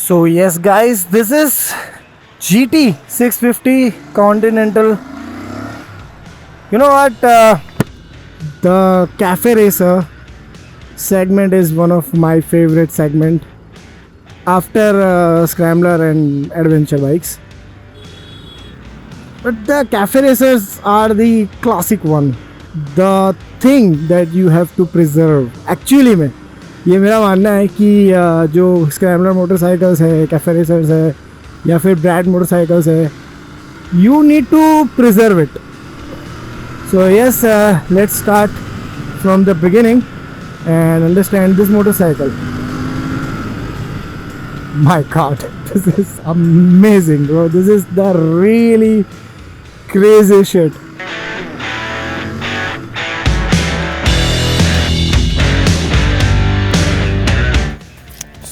So yes guys, this is GT 650 Continental. You know what? The Cafe Racer segment is one of my favorite segment after Scrambler and Adventure bikes. But the Cafe Racers are the classic one. The thing that you have to preserve. Actually में ये मेरा मानना है कि जो scrambler motorcycles है, cafe racers है या फिर ब्रैड मोटरसाइकिल्स है, you need to preserve it. So yes, let's start from the beginning and understand this motorcycle. My god, this is amazing, bro. This is the really crazy shit.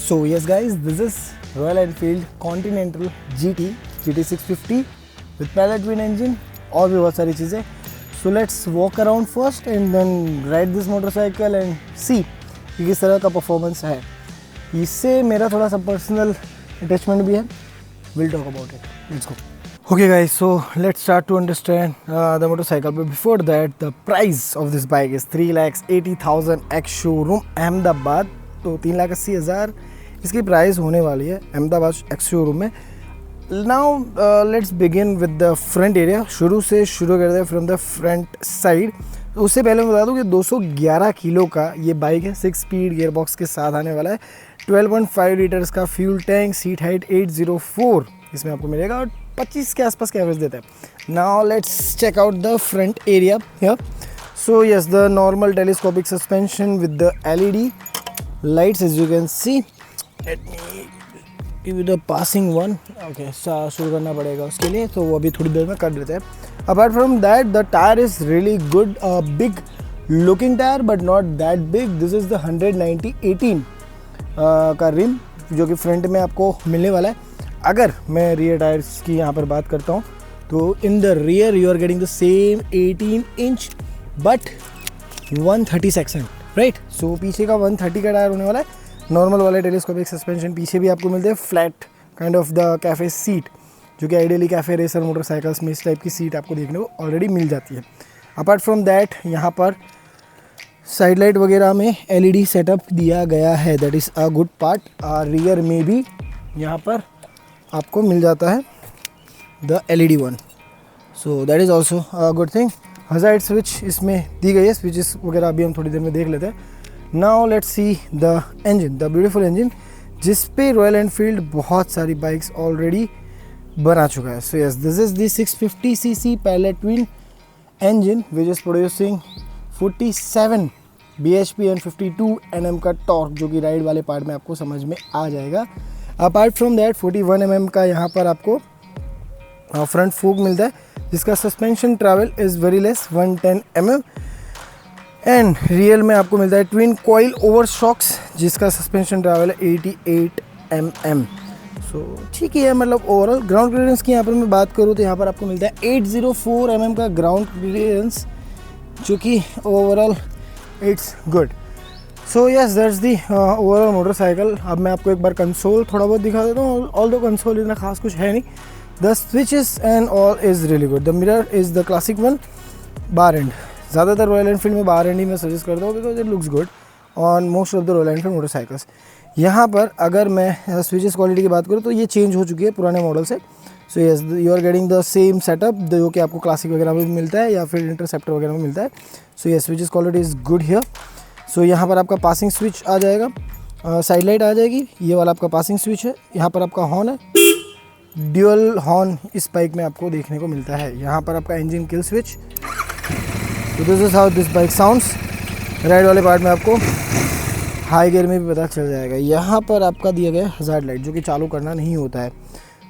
So yes guys, this is Royal Enfield Continental GT 650 with pallet twin engine और भी बहुत सारी चीज़ें. So let's walk around first and then ride this motorcycle and see कि किस तरह का performance है. इससे मेरा थोड़ा सा पर्सनल अटैचमेंट भी है. We'll talk about it. Let's go. Okay guys, so let's start to understand the motorcycle. But before that, the price of this bike is 3,80,000 ex showroom Ahmedabad. तो 3,80,000 इसकी प्राइस होने वाली है अहमदाबाद एक्स शोरूम में. Now let's begin with the front area. शुरू करते हैं from the front side. उससे पहले मैं बता दूं कि 211 किलो का ये बाइक है. 6 स्पीड गियर बॉक्स के साथ आने वाला है. 12.5 लीटर्स का फ्यूल टैंक. सीट हाइट 804 इसमें आपको मिलेगा और 25 के आसपास का एवरेज देता है. Now let's check out the front area here. So yes, the normal telescopic suspension with the LED lights as you can see. Let me give you the passing one. Okay, शुरू करना पड़ेगा उसके लिए, तो वो अभी थोड़ी देर में कर देते हैं. Apart from that, the tire is really good. Big looking tire but not that big. This is the 190/18 का रिम जो कि फ्रंट में आपको मिलने वाला है. अगर मैं रियर टायर्स की यहाँ पर बात करता हूँ तो in the rear you are getting the same 18 inch but 130 section, right. So पीछे का 130 का टायर होने वाला है. नॉर्मल वाले टेलीस्कोपिक सस्पेंशन पीछे भी आपको मिलते हैं. Flat kind of the cafe seat जो कि आइडियली कैफ़े रेसर मोटरसाइकिल्स में इस टाइप की सीट आपको देखने को ऑलरेडी मिल जाती है. अपार्ट फ्रॉम दैट, यहाँ पर साइड लाइट वगैरह में LED सेटअप दिया गया है. That is a good part. Rear में भी यहाँ पर आपको मिल जाता है the LED one. So that is also a good thing. Hazard switch इसमें दी गई है. स्विचेस वगैरह अभी हम थोड़ी देर में देख लेते हैं. Now let's see the engine, the beautiful engine जिस पे रॉयल एनफील्ड बहुत सारी बाइक्स ऑलरेडी बना चुका है. So yes, this is the 650cc parallel twin engine which is producing 47 bhp and 52 Nm का टॉर्क, जो कि राइड वाले पार्ट में आपको समझ में आ जाएगा. अपार्ट फ्रॉम दैट 41 mm का यहाँ पर आपको फ्रंट फोक मिलता है जिसका suspension travel is very less 110 mm. And real में आपको मिलता है ट्विन कॉइल ओवर शॉक्स जिसका सस्पेंशन ट्रैवल है 88 mm. सो ठीक ही है. मतलब ओवरऑल ग्राउंड क्लियरेंस की यहाँ पर मैं बात करूँ तो यहाँ पर आपको मिलता है 804 mm का ग्राउंड क्लियरेंस, जो कि overall it's good. So yes, that's the overall motorcycle. अब मैं आपको एक बार कंसोल थोड़ा बहुत दिखा देता हूँ. ऑल दो कंसोल इतना खास कुछ है नहीं. The switches and all is really good. The mirror is the classic one. Bar end. ज़्यादातर रॉयल एनफील्ड में बार एंड ही मैं सजेस्ट करता हूँ because it looks good on most of the royal Enfield motorcycles. यहाँ पर अगर मैं switches quality की बात करूँ तो ये चेंज हो चुकी है पुराने मॉडल से. So yes, you are getting the same setup जो कि आपको क्लासिक वगैरह में मिलता है या फिर इंटरसेप्टर वगैरह में मिलता है. So yes, switches quality is good here. So यहाँ पर आपका पासिंग स्विच आ जाएगा. साइड लाइट आ जाएगी. ये वाला आपका पासिंग स्विच है. यहाँ पर आपका हॉर्न है. ड्यूअल हॉर्न इस बाइक में आपको देखने को मिलता है. यहाँ पर आपका इंजन किल स्विच. तो this is how this bike sounds. Ride वाले पार्ट में आपको हाई गियर में भी पता चल जाएगा. यहाँ पर आपका दिया गया हज़ार्ड लाइट जो कि चालू करना नहीं होता है.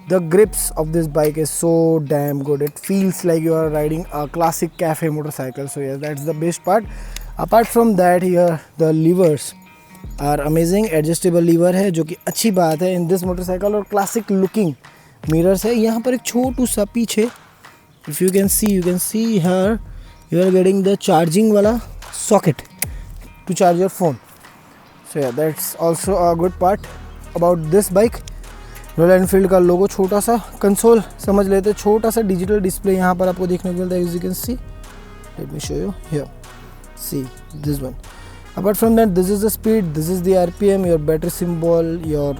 The grips of this bike is so damn good. It feels like you are riding a classic cafe motorcycle. So yes, that's the best part. Apart from that, here the levers are amazing. Adjustable lever है जो कि अच्छी बात है in this motorcycle. और classic looking mirrors है. यहाँ पर एक छोटू सा पीछे if you can see here you are getting the charging वाला socket to charge your phone. So yeah, that's also a good part about this bike. Royal Enfield का लोगो, छोटा सा कंसोल समझ लेते, छोटा सा डिजिटल डिस्प्ले यहाँ पर आपको देखने को मिलता है, you can C, let me show you here, see this one. Apart from that, this is the speed, this is the RPM, your battery symbol, your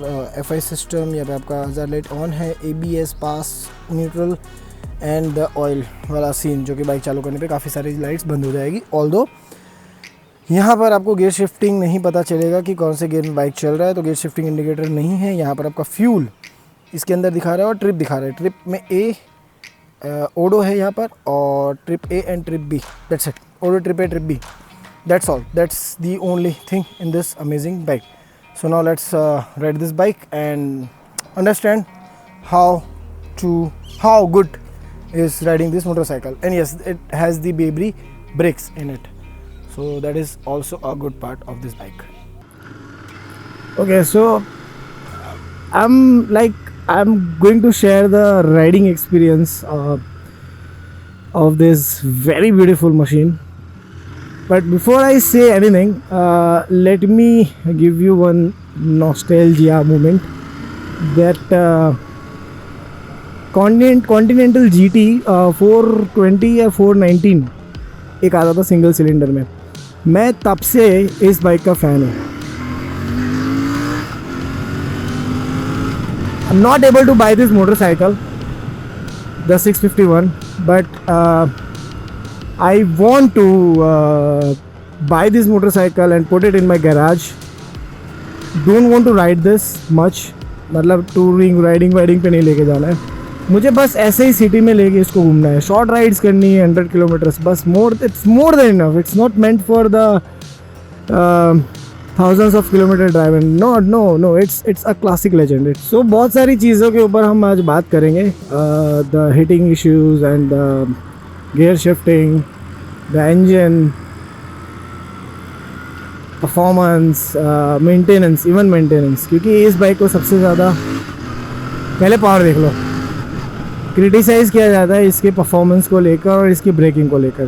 FI system. यहाँ पे आपका हज़ार लाइट ऑन है, ABS, pass, neutral and the oil वाला scene, जो कि bike चालू करने पे काफ़ी सारी लाइट्स बंद हो जाएगी. ऑल्दो यहाँ पर आपको गियर शिफ्टिंग नहीं पता चलेगा कि कौन से गियर में बाइक चल रहा है, तो गियर शिफ्टिंग इंडिकेटर नहीं है. यहाँ पर आपका फ्यूल इसके अंदर दिखा रहा है और ट्रिप दिखा रहा है. ट्रिप में ओडो है यहाँ पर, और trip A and trip B, that's it. Odo, trip A, trip B, that's all. That's the only thing in this amazing bike. So now let's ride this bike and understand how good is riding this motorcycle. And yes, it has the Baby brakes in it, so that is also a good part of this bike. Okay, so I'm going to share the riding experience of this very beautiful machine. But before I say anything, let me give you one nostalgia moment that Continental GT 420 या 419 एक आता था single cylinder में. मैं तब से इस bike का फ़ैन हूँ. I'm not able to buy this motorcycle, the 651, but I want to buy this motorcycle and put it in my garage. Don't want to ride this much, मतलब touring riding पे नहीं लेके जाना है मुझे, बस ऐसे ही सिटी में लेके इसको घूमना है. शॉर्ट राइड्स करनी है 100 किलोमीटर्स बस. It's more than enough. It's not meant for the thousands of kilometer drive. No it's a classic legend. So बहुत सारी चीज़ों के ऊपर हम आज बात करेंगे. The heating issues and gear shifting, the engine performance, maintenance, क्योंकि इस बाइक को सबसे ज़्यादा, पहले पावर देख लो, क्रिटिसाइज़ किया जाता है इसके परफॉर्मेंस को लेकर और इसकी ब्रेकिंग को लेकर.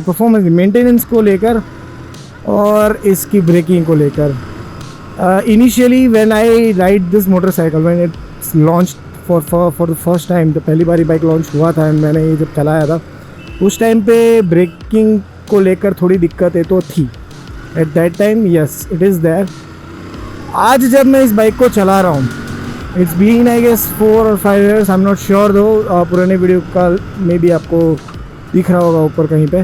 परफॉर्मेंस, मेंटेनेंस को लेकर और इसकी ब्रेकिंग को लेकर. Initially when I ride this motorcycle, when it's launched for the first time, तो पहली बारी बाइक लॉन्च हुआ था एंड मैंने ये जब चलाया था, उस टाइम पे ब्रेकिंग को लेकर थोड़ी दिक्कतें तो थी. At that time yes it is there. आज जब मैं इस बाइक को चला रहा हूँ, it's been I guess 4 or 5 years, I am not sure though. पुराने वीडियो का मे बी आपको दिख रहा होगा ऊपर कहीं पे,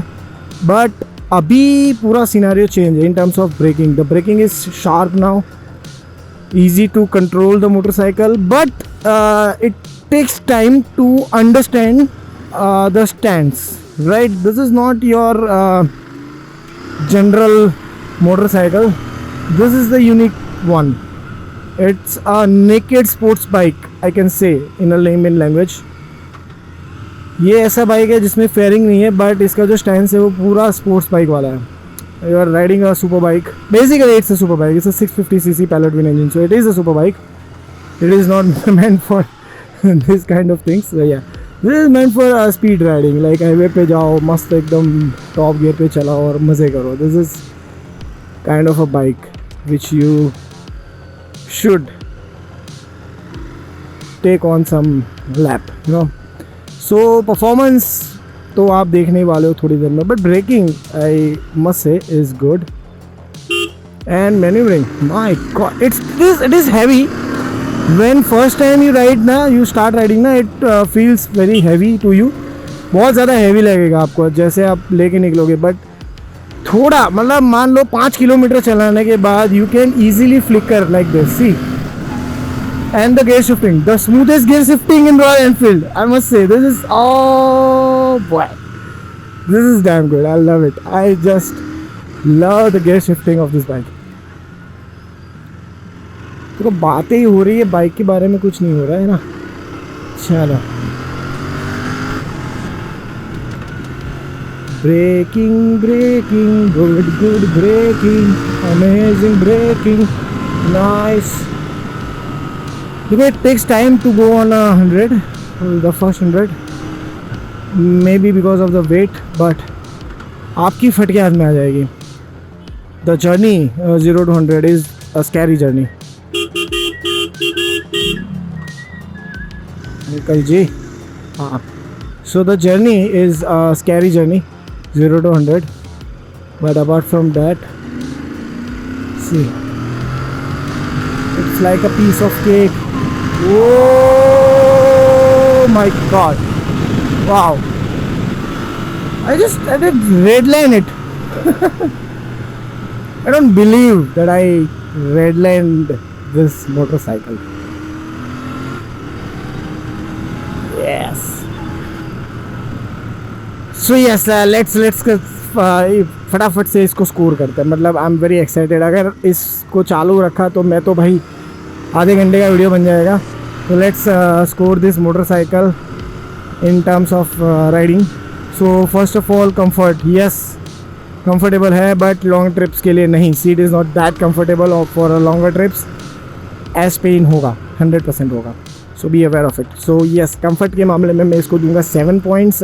बट अभी पूरा सिनेरियो चेंज है in terms of braking. The braking is sharp now, easy to control the motorcycle, but it takes time to understand the stance, right? This is not your general motorcycle. This is the unique one. It's a naked sports bike, I can say in a layman language. ये ऐसा bike है जिसमें fairing नहीं है, but इसका जो stand है वो पूरा स्पोर्ट्स बाइक वाला है. You are riding a super bike. Basically it's a super bike. It's a 650cc pallet twin engine, so it is a super bike. It is not meant for this kind of things. So yeah, this is meant for speed riding, like highway पे जाओ, मस्त एकदम top gear पे चलाओ और मज़े करो. This is kind of a bike which you should take on some lap, you know. So performance तो आप देखने वाले हो थोड़ी देर में, but braking I must say is good. And manoeuvring, my god, it is heavy. When first time you ride ना, you start riding ना, it feels very heavy to you. बहुत ज़्यादा हैवी लगेगा आपको जैसे आप लेके निकलोगे, बट थोड़ा मतलब मान लो 5 किलोमीटर चलाने के बाद you can easily flicker like this. See, and the gear shifting, the smoothest gear shifting in Royal Enfield, I must say. This is, oh boy, this is damn good. I love it. I just love the gear shifting of this bike. तो बातें ही हो रही है, bike के बारे में कुछ नहीं हो रहा है ना. चलो, braking, good braking, amazing braking, nice. Because it takes time to go on 100, the first 100, maybe because of the weight, but आपकी फट के हाथ में आ जाएगी. The journey 0 to 100 is a scary journey. motorcycle G. So the journey is a scary journey, 0 to 100. But apart from that, see, it's like a piece of cake. Oh my god! Wow! I did redline it. I don't believe that I redlined this motorcycle. Yes. So yes, let's फटाफट से इसको score करते हैं. मतलब I am very excited. अगर इसको चालू रखा तो मैं तो भाई आधे घंटे का वीडियो बन जाएगा. तो let's score this motorcycle in terms of riding. So first of all comfort. Yes, comfortable है बट लॉन्ग ट्रिप्स के लिए नहीं. Seat is not that comfortable और फॉर लॉन्गर ट्रिप्स एज पेन होगा, 100% होगा. So be aware of it. So yes, comfort के मामले में मैं इसको दूंगा 7 points.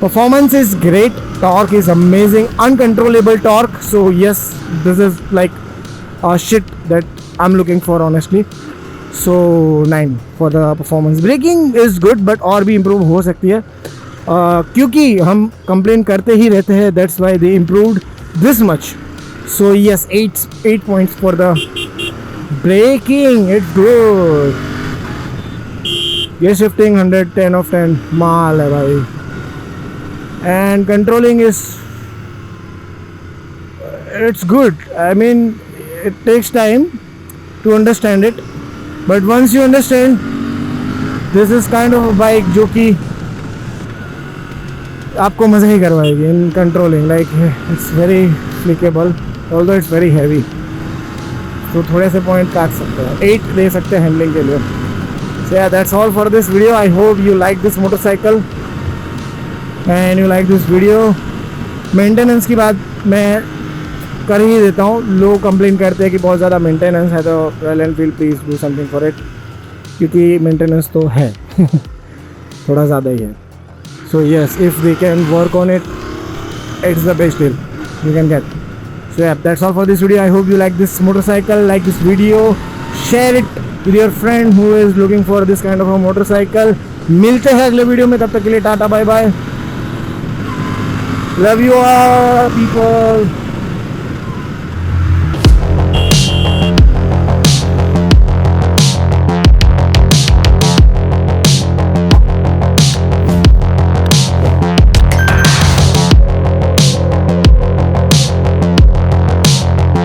Performance is great, torque is amazing, uncontrollable torque. So yes, this is like a shit that I'm looking for honestly. So 9 for the performance. Braking is good but और भी improve हो सकती है. क्योंकि हम complain करते ही रहते हैं, that's why they improved this much. So yes, 8 points for the braking. It's good. Gear shifting 110 of 10. माल है भाई. And controlling is, it's good. I mean, it takes time to understand it, but once you understand, this is kind of a bike जो कि आपको मज़ा ही करवाएगी in controlling. Like it's very flickable, although it's very heavy. तो थोड़े से point काट सकते हैं. 8 दे सकते हैं हैंडलिंग के लिए. So yeah, that's all for this video. I hope you like this motorcycle and you like this video. Maintenance की बात मैं कर ही देता हूँ. लोग कंप्लेन करते हैं कि बहुत ज़्यादा मेंटेनेंस है, तो Royal Enfield please do something for it. क्योंकि मेंटेनेंस तो है थोड़ा ज़्यादा ही है. So yes, if we can work on it, it's the best deal you can get. So yeah, that's all for this video. I hope you like this motorcycle, like this video, share it with your friend who is looking for this kind of a motorcycle. मिलते हैं अगले video में. तब तक के लिए tata, bye bye. Love you all, people.